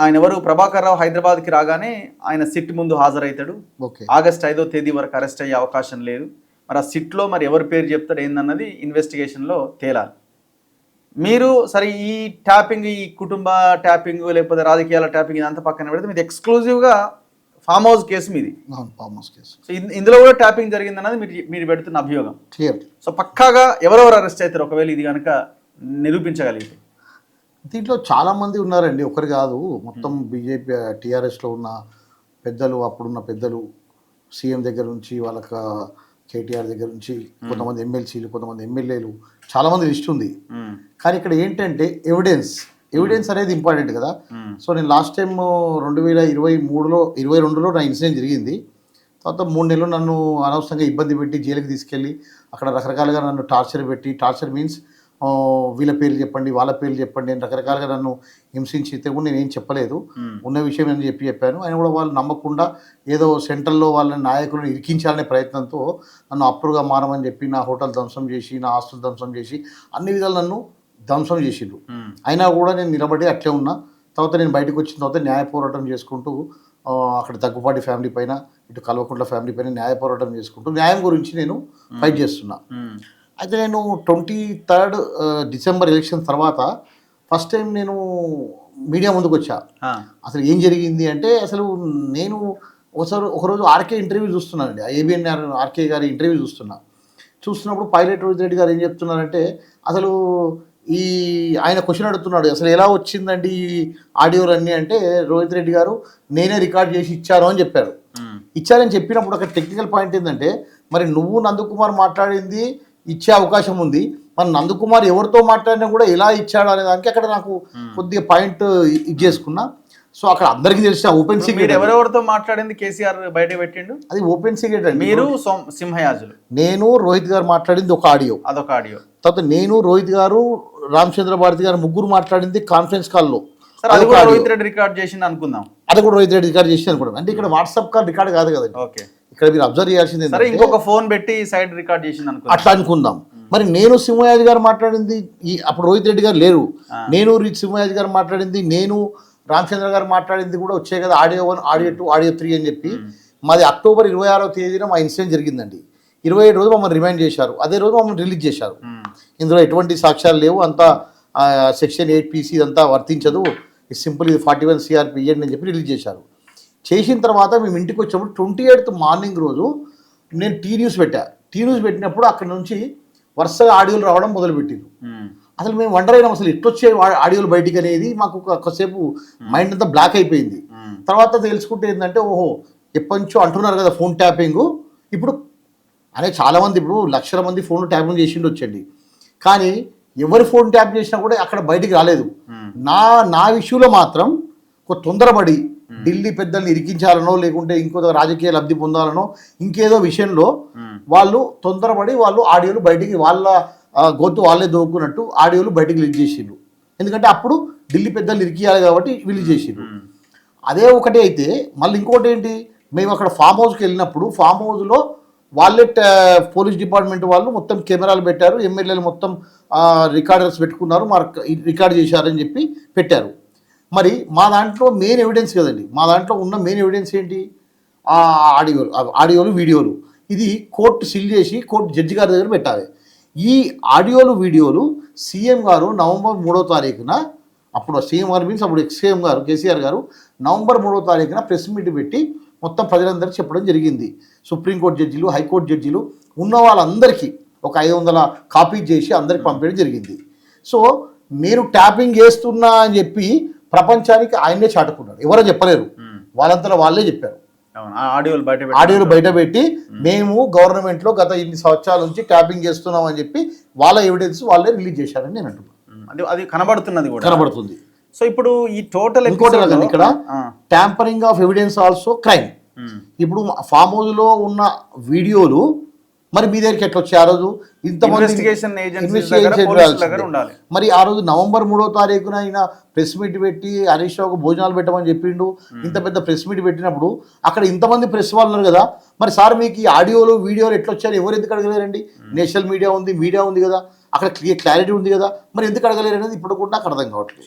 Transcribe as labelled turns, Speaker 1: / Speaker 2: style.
Speaker 1: ఆయన ఎవరు ప్రభాకర్ రావు హైదరాబాద్కి రాగానే ఆయన సిట్ ముందు హాజరవుతాడు. ఆగస్టు 5వ తేదీ వరకు అరెస్ట్ అయ్యే అవకాశం లేదు. మరి ఆ సిట్లో మరి ఎవరి పేరు చెప్తాడు ఏందన్నది ఇన్వెస్టిగేషన్లో తేలాలి. మీరు సరే ఈ ట్యాపింగ్, ఈ కుటుంబ ట్యాపింగ్ లేకపోతే రాజకీయాల ట్యాపింగ్ ఇదంతా పక్కన పెడితే మీది ఎక్స్క్లూజివ్గా ఫామ్ హౌస్ కేసు మీది. సో ఇందులో కూడా ట్యాపింగ్ జరిగిందన్నది మీరు పెడుతున్న అభియోగం. సో పక్కాగా ఎవరెవరు అరెస్ట్ అవుతారు ఒకవేళ ఇది కనుక నిరూపించగలిగితే?
Speaker 2: దీంట్లో చాలామంది ఉన్నారండి, ఒకరు కాదు. మొత్తం బీజేపీ టీఆర్ఎస్లో ఉన్న పెద్దలు, అప్పుడున్న పెద్దలు, సీఎం దగ్గర నుంచి వాళ్ళకి కేటీఆర్ దగ్గర నుంచి కొంతమంది ఎమ్మెల్సీలు, కొంతమంది ఎమ్మెల్యేలు, చాలామంది లిస్ట్ ఉంది. కానీ ఇక్కడ ఏంటంటే ఎవిడెన్స్ అనేది ఇంపార్టెంట్ కదా. సో నేను లాస్ట్ టైం 2022లో నా ఇన్సిడెంట్ జరిగింది. తర్వాత 3 నెలలు నన్ను అనవసరంగా ఇబ్బంది పెట్టి జైలుకి తీసుకెళ్ళి అక్కడ రకరకాలుగా నన్ను టార్చర్ మీన్స్ వీళ్ళ పేర్లు చెప్పండి, వాళ్ళ పేర్లు చెప్పండి అని రకరకాలుగా నన్ను హింసించితే కూడా నేనేం చెప్పలేదు. ఉన్న విషయం అని చెప్పాను. ఆయన కూడా వాళ్ళు నమ్మకుండా ఏదో సెంట్రల్లో వాళ్ళ నాయకులను ఇరికించాలనే ప్రయత్నంతో నన్ను అప్రూవ్గా మారమని చెప్పి నా హోటల్ ధ్వంసం చేసి, నా ఆస్తులు ధ్వంసం చేసి, అన్ని విధాలు నన్ను ధ్వంసం చేసిండ్రు. అయినా కూడా నేను నిలబడి అట్లే ఉన్నా. తర్వాత నేను బయటకు వచ్చిన తర్వాత న్యాయ పోరాటం చేసుకుంటూ అక్కడ దగ్గుపాటి ఫ్యామిలీ పైన, ఇటు కల్వకుంట్ల ఫ్యామిలీ పైన న్యాయ పోరాటం చేసుకుంటూ న్యాయం గురించి నేను ఫైట్ చేస్తున్నా. అయితే నేను 23rd డిసెంబర్ ఎలక్షన్ తర్వాత ఫస్ట్ టైం నేను మీడియా ముందుకు వచ్చా. అసలు ఏం జరిగింది అంటే, అసలు నేను ఒకరోజు ఆర్కే ఇంటర్వ్యూ చూస్తున్నానండి, ఏబిఎన్ ఆర్కే గారి ఇంటర్వ్యూ చూస్తున్నప్పుడు పైలట్ రోహిత్ రెడ్డి గారు ఏం చెప్తున్నారంటే, అసలు ఆయన క్వశ్చన్ అడుగుతున్నాడు, అసలు ఎలా వచ్చిందండి ఈ ఆడియోలన్నీ అంటే, రోహిత్ రెడ్డి గారు నేనే రికార్డ్ చేసి ఇచ్చాను అని చెప్పారు. ఇచ్చారని చెప్పినప్పుడు ఒక టెక్నికల్ పాయింట్ ఏంటంటే, మరి నువ్వు నందకుమార్ మాట్లాడింది ఇచ్చే అవకాశం ఉంది, మరి నందకుమార్ ఎవరితో మాట్లాడినా కూడా ఎలా ఇచ్చాడు అనే దానికి అక్కడ నాకు కొద్దిగా పాయింట్ ఇచ్చేసుకున్నా. సో అక్కడ అందరికీ తెలిసిన ఓపెన్ సీక్రెట్.
Speaker 1: ఎవరెవరితో మాట్లాడింది కేసీఆర్ బయట పెట్టిండు,
Speaker 2: అది ఓపెన్ సీక్రెట్ అండి.
Speaker 1: మీరు సింహయాజులు,
Speaker 2: నేను రోహిత్ గారు మాట్లాడింది అదొక ఆడియో. తర్వాత నేను రోహిత్ గారు, రామచంద్ర భారతి గారు ముగ్గురు మాట్లాడింది కాన్ఫరెన్స్ కాల్లో.
Speaker 1: అది కూడా రోహిత్ రెడ్డి రికార్డ్ చేసింది అనుకుందాం.
Speaker 2: అది కూడా రోహిత్ రెడ్డి రికార్డ్ చేసింది అనుకుంటాం. అంటే ఇక్కడ వాట్సాప్ కాల్ రికార్డ్ కాదు కదండి.
Speaker 1: ఓకే, ఇక్కడ
Speaker 2: మీరు అబ్జర్వ్ చేయాల్సింది
Speaker 1: ఇంకొక ఫోన్ పెట్టి సైడ్ రికార్డ్ చేసింది అనుకుందాం.
Speaker 2: అట్లా అనుకుందాం. మరి నేను సింహయాజి గారు మాట్లాడింది, అప్పుడు రోహిత్ రెడ్డి గారు లేరు, నేను సింహయాజి గారు మాట్లాడింది, నేను రామచంద్ర గారు మాట్లాడింది కూడా వచ్చాయి కదా, ఆడియో 1, ఆడియో 2, ఆడియో 3 అని చెప్పి. మాది అక్టోబర్ 26వ తేదీన మా ఇన్సిడెంట్ జరిగిందండి. 27 రోజు మమ్మల్ని రిమైండ్ చేశారు, అదే రోజు మమ్మల్ని రిలీజ్ చేశారు. ఇందులో ఎటువంటి సాక్ష్యాలు లేవు, అంతా సెక్షన్ 8PC ఇదంతా వర్తించదు, సింపుల్ ఇది 41 CRP ఇయ్యండి అని చెప్పి రిలీజ్ చేశారు. చేసిన తర్వాత మేము ఇంటికి వచ్చినప్పుడు 28th మార్నింగ్ రోజు నేను టీ న్యూస్ పెట్టినప్పుడు అక్కడ నుంచి వరుసగా ఆడియోలు రావడం మొదలుపెట్టింది. అసలు మేము వండర్ అయినాం, అసలు ఎట్లొచ్చే ఆడియోలు బయటికి అనేది మాకు ఒకసేపు మైండ్ అంతా బ్లాక్ అయిపోయింది. తర్వాత తెలుసుకుంటే ఏంటంటే, ఓహో ఎప్పటి నుంచో అంటున్నారు కదా ఫోన్ ట్యాపింగ్, ఇప్పుడు అనే చాలామంది ఇప్పుడు లక్షల మంది ఫోన్ ట్యాపింగ్ చేసిండు వచ్చండి, కానీ ఎవరి ఫోన్ ట్యాప్ చేసినా కూడా అక్కడ బయటికి రాలేదు. నా విషయంలో మాత్రం ఒక తొందరపడి ఢిల్లీ పెద్దల్ని ఇరికించాలనో, లేకుంటే ఇంకో రాజకీయ లబ్ధి పొందాలనో, ఇంకేదో విషయంలో వాళ్ళు తొందరపడి వాళ్ళు ఆడియోలు బయటికి వాళ్ళ గొంతు వాళ్ళే దోక్కున్నట్టు ఆడియోలు బయటికి రిలీజ్ చేసిండ్రు. ఎందుకంటే అప్పుడు ఢిల్లీ పెద్దలు ఇరికియాలి కాబట్టి రిలీజ్ చేసిండ్రు. అదే ఒకటి అయితే మళ్ళీ ఇంకోటి ఏంటి, మేము అక్కడ ఫామ్ హౌస్కి వెళ్ళినప్పుడు ఫామ్ హౌస్లో వాళ్ళే పోలీస్ డిపార్ట్మెంట్ వాళ్ళు మొత్తం కెమెరాలు పెట్టారు, ఎమ్మెల్యేలు మొత్తం రికార్డర్స్ పెట్టుకున్నారు, రికార్డ్ చేశారని చెప్పి పెట్టారు. మరి మా దాంట్లో మెయిన్ ఎవిడెన్స్ కదండి, మా దాంట్లో ఉన్న మెయిన్ ఎవిడెన్స్ ఏంటి, ఆడియోలు వీడియోలు. ఇది కోర్టు సీల్ చేసి కోర్టు జడ్జి గారి దగ్గర పెట్టాలి. ఈ ఆడియోలు వీడియోలు సీఎం గారు నవంబర్ 3వ తారీఖున, అప్పుడు సీఎం గారు మీన్స్ అప్పుడు ఎక్స్-సీఎం గారు కేసీఆర్ గారు నవంబర్ 3వ తారీఖున ప్రెస్ మీట్ పెట్టి మొత్తం ప్రజలందరికీ చెప్పడం జరిగింది. సుప్రీంకోర్టు జడ్జీలు, హైకోర్టు జడ్జీలు ఉన్న వాళ్ళందరికీ ఒక 500 కాపీ చేసి అందరికి పంపించడం జరిగింది. సో నేను ట్యాపింగ్ చేస్తున్నా అని చెప్పి ప్రపంచానికి ఆయనే చాటుకున్నాడు, ఎవరో చెప్పలేరు, వాళ్ళంతా వాళ్ళే చెప్పారు. ఆడియోలు బయట పెట్టి మేము గవర్నమెంట్లో గత ఇన్ని సంవత్సరాల నుంచి ట్యాపింగ్ చేస్తున్నాం అని చెప్పి వాళ్ళ ఎవిడెన్స్ వాళ్ళే రిలీజ్ చేశారని నేను అంటున్నాను.
Speaker 1: అది కనబడుతుంది. సో ఇప్పుడు ఈ టోటల్
Speaker 2: ఇంకోటి కదండి, ఇక్కడ tampering of evidence also crime. ఇప్పుడు ఫామ్ హౌస్ లో ఉన్న వీడియోలు మరి మీ దగ్గరికి ఎట్లా వచ్చి ఆ రోజు ఇంతమంది మరి ఆ రోజు నవంబర్ 3వ తారీఖున ఆయన ప్రెస్ మీట్ పెట్టి హరీష్ రావుకు భోజనాలు పెట్టమని చెప్పిండు. ఇంత పెద్ద ప్రెస్ మీట్ పెట్టినప్పుడు అక్కడ ఇంతమంది ప్రెస్ వాళ్ళు ఉన్నారు కదా, మరి సార్ మీకు ఈ ఆడియోలు వీడియోలు ఎట్లా వచ్చారు ఎవరు ఎందుకు అడగలేరండి, నేషనల్ మీడియా ఉంది కదా, అక్కడ క్లారిటీ ఉంది కదా, మరి ఎందుకు అడగలేరు అనేది ఇప్పుడు కూడా నాకు అర్థం కావట్లేదు.